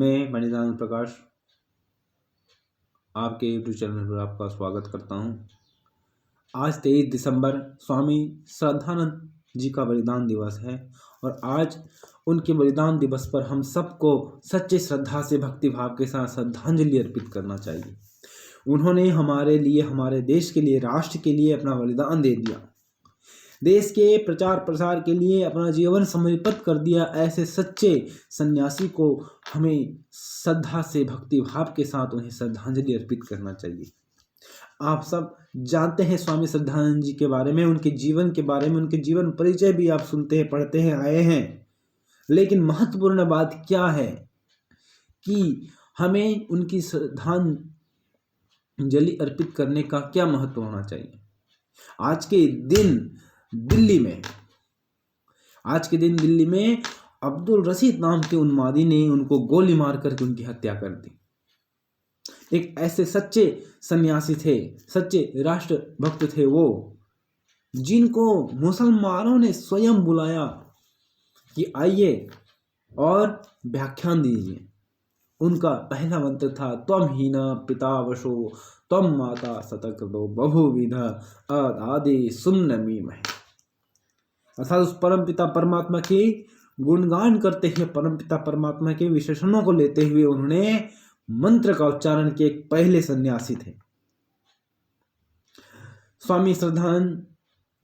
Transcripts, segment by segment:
मैं मणिदान प्रकाश आपके YouTube channel पर आपका स्वागत करता हूं। आज 23 दिसंबर स्वामी श्रद्धानंद जी का बलिदान दिवस है और आज उनके बलिदान दिवस पर हम सबको सच्चे श्रद्धा से भक्ति भाव के साथ श्रद्धांजलि अर्पित करना चाहिए। उन्होंने हमारे लिए, हमारे देश के लिए, राष्ट्र के लिए अपना बलिदान दे दिया, देश के प्रचार प्रसार के लिए अपना जीवन समर्पित कर दिया। ऐसे सच्चे सन्यासी को हमें श्रद्धा से, भक्ति भाव के साथ उन्हें श्रद्धांजलि अर्पित करना चाहिए। आप सब जानते हैं स्वामी श्रद्धानंद जी के बारे में, उनके जीवन के बारे में, उनके जीवन परिचय भी आप सुनते हैं, पढ़ते हैं, आए हैं। लेकिन महत्वपूर्ण बात क्या है कि हमें उनकी श्रद्धांजलि अर्पित करने का क्या महत्व होना चाहिए। आज के दिन दिल्ली में अब्दुल रशीद नाम के उन्मादी ने उनको गोली मार करके उनकी हत्या कर दी। एक ऐसे सच्चे सन्यासी थे, सच्चे राष्ट्र भक्त थे वो, जिनको मुसलमानों ने स्वयं बुलाया कि आइए और व्याख्यान दीजिए। उनका पहला मंत्र था त्वम हीना पिता वशो त्वम माता शतक्रतो बहुविध अदादि सुम्नमीमहे। अर्थात उस परम पिता परमात्मा की गुणगान करते हुए, परम पिता परमात्मा के विशेषणों को लेते हुए उन्होंने मंत्र का उच्चारण किए। एक पहले सन्यासी थे। स्वामी श्रद्धानंद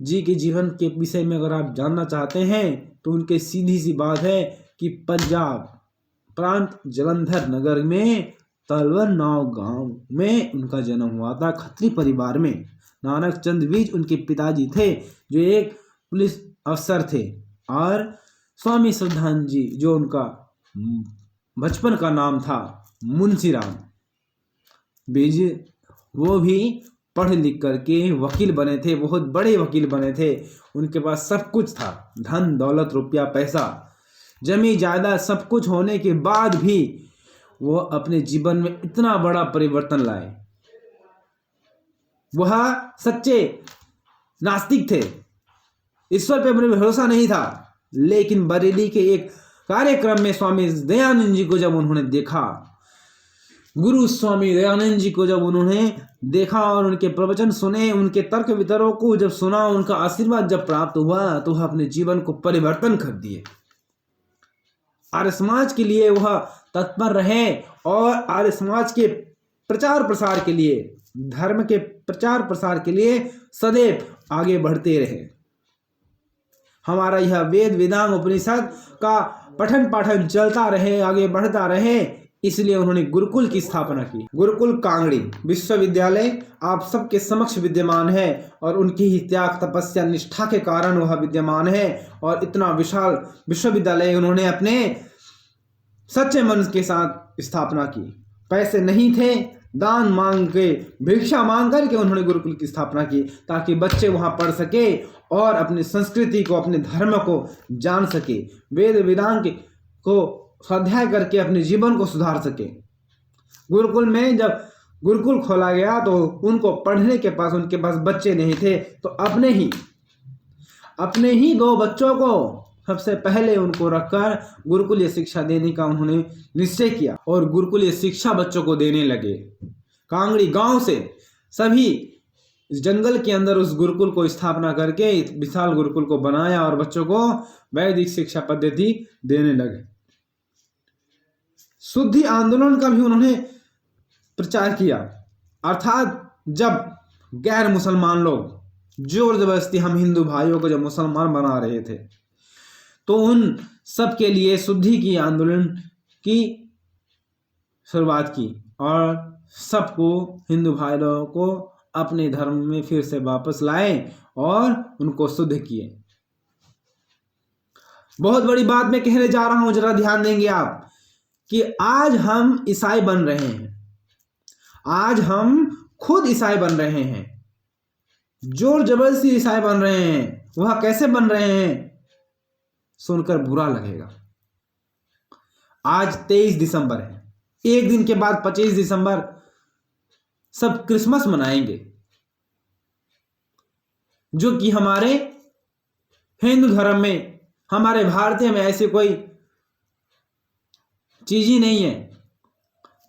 जी के जीवन के विषय में अगर आप जानना चाहते हैं तो उनके सीधी सी बात है कि पंजाब प्रांत जलंधर नगर में तलवर नाव गांव में उनका जन्म हुआ था। खत्री परिवार में नानक चंद बीज उनके पिताजी थे, जो एक पुलिस अफसर थे। और स्वामी श्रद्धानंद जी, जो उनका बचपन का नाम था मुंशीराम बीज, वो भी पढ़ लिख करके वकील बने थे, बहुत बड़े वकील बने थे। उनके पास सब कुछ था, धन दौलत, रुपया पैसा, जमी जायदाद, सब कुछ होने के बाद भी वो अपने जीवन में इतना बड़ा परिवर्तन लाए। वह सच्चे नास्तिक थे, ईश्वर पे भरोसा नहीं था। लेकिन बरेली के एक कार्यक्रम में स्वामी दयानंद जी को जब उन्होंने देखा, गुरु स्वामी दयानंद जी को जब उन्होंने देखा और उनके प्रवचन सुने, उनके तर्क वितर्कों को जब सुना, उनका आशीर्वाद जब प्राप्त हुआ, तो वह अपने जीवन को परिवर्तन कर दिए। आर्य समाज के लिए वह तत्पर रहे और आर्य समाज के प्रचार प्रसार के लिए, धर्म के प्रचार प्रसार के लिए सदैव आगे बढ़ते रहे। हमारा यह वेद वेदांग उपनिषद का पठन पाठन चलता रहे, आगे बढ़ता रहे, इसलिए उन्होंने गुरुकुल की स्थापना की। गुरुकुल कांगड़ी विश्वविद्यालय आप सबके समक्ष विद्यमान है और उनकी ही त्याग, तपस्या, निष्ठा के कारण वह विद्यमान है। और इतना विशाल विश्वविद्यालय उन्होंने अपने सच्चे मन के साथ स्थापना की। पैसे नहीं थे, दान मांग के, भिक्षा मांग करके उन्होंने गुरुकुल की स्थापना की, ताकि बच्चे वहां पढ़ सके और अपनी संस्कृति को, अपने धर्म को जान सके, वेद वेदांग को स्वाध्याय करके अपने जीवन को सुधार सके। गुरुकुल में जब गुरुकुल खोला गया तो उनको पढ़ने के पास, उनके पास बच्चे नहीं थे, तो अपने ही 2 बच्चों को सबसे पहले उनको रखकर गुरुकुलीय शिक्षा देने का उन्होंने निश्चय किया और गुरुकुलीय शिक्षा बच्चों को देने लगे। कांगड़ी गांव से सभी जंगल के अंदर उस गुरुकुल को स्थापना करके विशाल गुरुकुल को बनाया और बच्चों को वैदिक शिक्षा पद्धति देने लगे। शुद्धि आंदोलन का भी उन्होंने प्रचार किया। अर्थात जब गैर मुसलमान लोग जोर जबरदस्ती हम हिंदू भाइयों को जब मुसलमान बना रहे थे, तो उन सब के लिए शुद्धि की आंदोलन की शुरुआत की और सबको, हिंदू भाई लोगों को अपने धर्म में फिर से वापस लाए और उनको शुद्ध किए। बहुत बड़ी बात मैं कहने जा रहा हूं, जरा ध्यान देंगे आप, कि आज हम ईसाई बन रहे हैं, आज हम खुद ईसाई बन रहे हैं, जोर जबरदस्ती ईसाई बन रहे हैं। वह कैसे बन रहे हैं सुनकर बुरा लगेगा। आज 23 दिसंबर है, एक दिन के बाद 25 दिसंबर सब क्रिसमस मनाएंगे, जो कि हमारे हिंदू धर्म में, हमारे भारतीय में ऐसे कोई चीज ही नहीं है।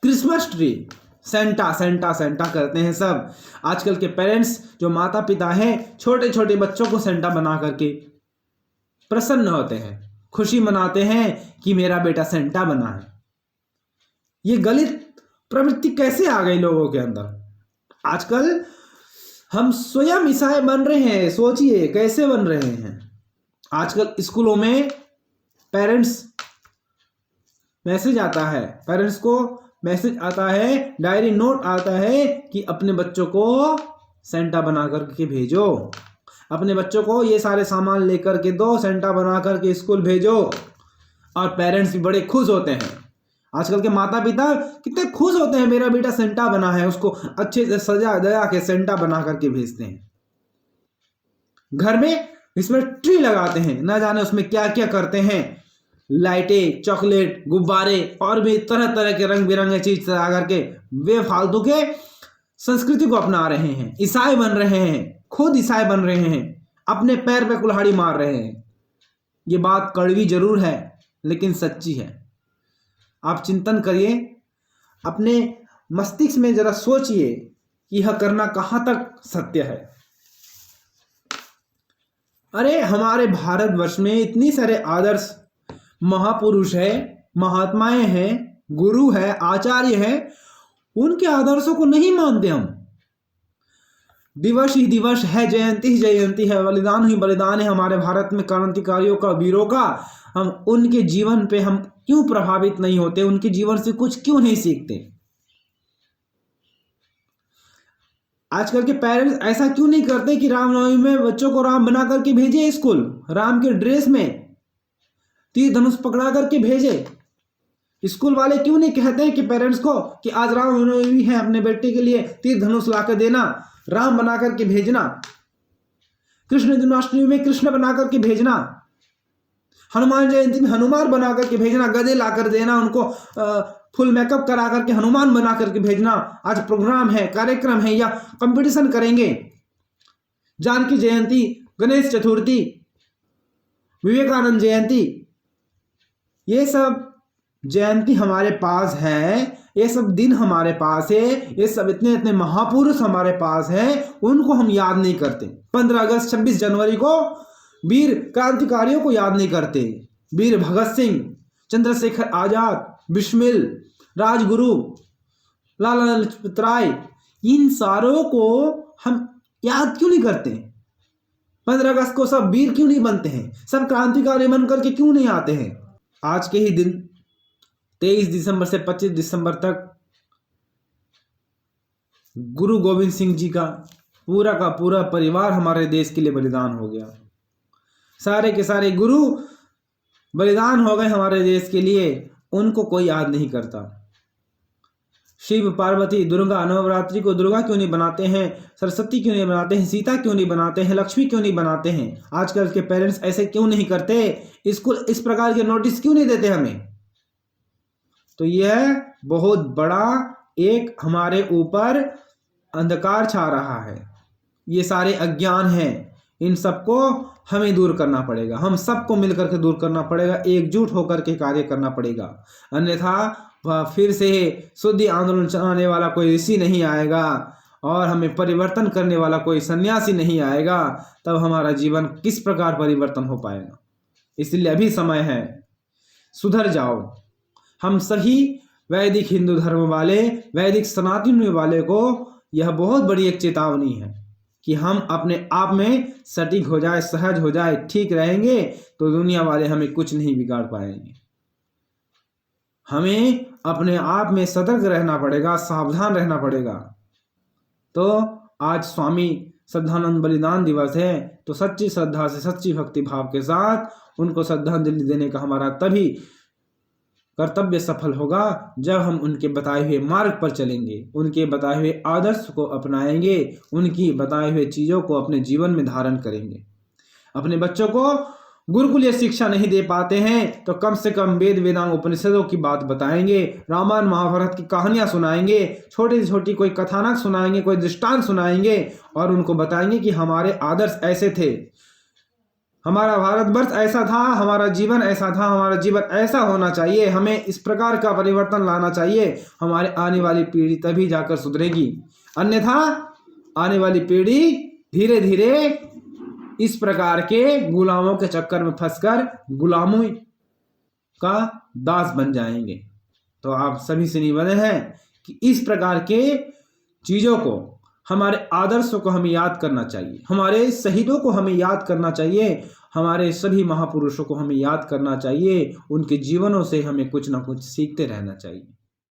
Christmas tree, Santa Santa Santa करते हैं सब। आजकल के पेरेंट्स जो माता पिता हैं, छोटे छोटे बच्चों को सेंटा बना करके प्रसन्न होते हैं, खुशी मनाते हैं कि मेरा बेटा सेंटा बना है। ये गलत प्रवृत्ति कैसे आ गई लोगों के अंदर? आजकल हम स्वयं ईसाई बन रहे हैं। सोचिए कैसे बन रहे हैं। आजकल स्कूलों में पेरेंट्स मैसेज आता है, पेरेंट्स को मैसेज आता है, डायरी नोट आता है कि अपने बच्चों को सेंटा बना करके भेजो, अपने बच्चों को ये सारे सामान लेकर के दो, सेंटा बना करके स्कूल भेजो। और पेरेंट्स भी बड़े खुश होते हैं। आजकल के माता पिता कितने खुश होते हैं, मेरा बेटा सेंटा बना है, उसको अच्छे से सजा दया के सेंटा बना करके भेजते हैं। घर में इसमें ट्री लगाते हैं, ना जाने उसमें क्या क्या करते हैं, लाइटें, चॉकलेट, गुब्बारे और भी तरह तरह के रंग बिरंगे चीज लगा करके वे फालतू के संस्कृति को अपना रहे हैं। ईसाई बन रहे हैं, खुद ईसाई बन रहे हैं, अपने पैर पे कुल्हाड़ी मार रहे हैं। ये बात कड़वी जरूर है लेकिन सच्ची है। आप चिंतन करिए, अपने मस्तिष्क में जरा सोचिए कि यह करना कहां तक सत्य है। अरे हमारे भारतवर्ष में इतनी सारे आदर्श महापुरुष है, महात्माएं हैं, गुरु है, आचार्य है, उनके आदर्शों को नहीं मानते हम। दिवस ही दिवस है, जयंती ही जयंती है, बलिदान ही बलिदान है हमारे भारत में क्रांतिकारियों का, वीरों का। हम उनके जीवन पे हम क्यों प्रभावित नहीं होते, उनके जीवन से कुछ क्यों नहीं सीखते? आजकल के पेरेंट्स ऐसा क्यों नहीं करते कि रामनवमी में बच्चों को राम बना करके भेजे स्कूल, राम के ड्रेस में तीर धनुष पकड़ा करके भेजे? स्कूल वाले क्यों नहीं कहते हैं कि पेरेंट्स को कि आज रामनवमी है, अपने बेटे के लिए तीर धनुष ला कर देना, राम बना करके भेजना, कृष्ण जन्माष्टमी में कृष्ण बना करके भेजना, हनुमान जयंती में हनुमान बना करके भेजना, गदे ला कर देना, उनको फुल मेकअप करा करके हनुमान बना करके भेजना। आज प्रोग्राम है, कार्यक्रम है या कंपटीशन करेंगे। जानकी जयंती, गणेश चतुर्थी, विवेकानंद जयंती, ये सब जयंती हमारे पास है, ये सब दिन हमारे पास है, ये सब इतने इतने महापुरुष हमारे पास हैं, उनको हम याद नहीं करते। 15 अगस्त 26 जनवरी को वीर क्रांतिकारियों को याद नहीं करते। वीर भगत सिंह, चंद्रशेखर आजाद, बिस्मिल, राजगुरु, लाला लाजपत राय, इन सारों को हम याद क्यों नहीं करते? 15 अगस्त को सब वीर क्यों नहीं बनते हैं? सब क्रांतिकारी बन करके क्यों नहीं आते हैं? आज के ही दिन 23 दिसंबर से 25 दिसंबर तक गुरु गोविंद सिंह जी का पूरा परिवार हमारे देश के लिए बलिदान हो गया। सारे के सारे गुरु बलिदान हो गए हमारे देश के लिए, उनको कोई याद नहीं करता। शिव, पार्वती, दुर्गा, नवरात्रि को दुर्गा क्यों नहीं बनाते हैं? सरस्वती क्यों नहीं बनाते हैं? सीता क्यों नहीं बनाते हैं? लक्ष्मी क्यों नहीं बनाते हैं? आजकल के पेरेंट्स ऐसे क्यों नहीं करते? स्कूल इस प्रकार के नोटिस क्यों नहीं देते हमें? तो यह बहुत बड़ा एक हमारे ऊपर अंधकार छा रहा है। ये सारे अज्ञान हैं, इन सबको हमें दूर करना पड़ेगा। हम सबको मिलकर के दूर करना पड़ेगा, एकजुट होकर के कार्य करना पड़ेगा। अन्यथा वह फिर से शुद्धि आंदोलन चलाने वाला कोई ऋषि नहीं आएगा और हमें परिवर्तन करने वाला कोई सन्यासी नहीं आएगा, तब हमारा जीवन किस प्रकार परिवर्तन हो पाएगा? इसलिए अभी समय है, सुधर जाओ। हम सभी वैदिक हिंदू धर्म वाले, वैदिक सनातन वाले को यह बहुत बड़ी एक चेतावनी है कि हम अपने आप में सटीक हो जाए, सहज हो जाए, ठीक रहेंगे तो दुनिया वाले हमें कुछ नहीं बिगाड़ पाएंगे। हमें अपने आप में सतर्क रहना पड़ेगा, सावधान रहना पड़ेगा। तो आज स्वामी श्रद्धानंद बलिदान दिवस है, तो सच्ची श्रद्धा से, सच्ची भक्ति भाव के साथ उनको श्रद्धांजलि देने का हमारा तभी कर्तव्य सफल होगा जब हम उनके बताए हुए मार्ग पर चलेंगे, उनके बताए हुए आदर्श को अपनाएंगे, उनकी बताए हुए चीज़ों को अपने जीवन में धारण करेंगे। अपने बच्चों को गुरुकुलीय शिक्षा नहीं दे पाते हैं तो कम से कम वेद वेदांग उपनिषदों की बात बताएंगे, रामायण महाभारत की कहानियां सुनाएंगे, छोटी से छोटी कोई कथानक सुनाएंगे, कोई दृष्टांत सुनाएंगे और उनको बताएंगे कि हमारे आदर्श ऐसे थे। हमारा भारतवर्ष ऐसा था, हमारा जीवन ऐसा था, हमारा जीवन ऐसा होना चाहिए, हमें इस प्रकार का परिवर्तन लाना चाहिए, हमारे आने वाली पीढ़ी तभी जाकर सुधरेगी। अन्यथा आने वाली पीढ़ी धीरे धीरे इस प्रकार के गुलामों के चक्कर में फंसकर गुलामों का दास बन जाएंगे। तो आप सभी से निवेदन है कि इस प्रकार के चीज़ों को, हमारे आदर्शों को हमें याद करना चाहिए, हमारे शहीदों को हमें याद करना चाहिए, हमारे सभी महापुरुषों को हमें याद करना चाहिए, उनके जीवनों से हमें कुछ ना कुछ सीखते रहना चाहिए।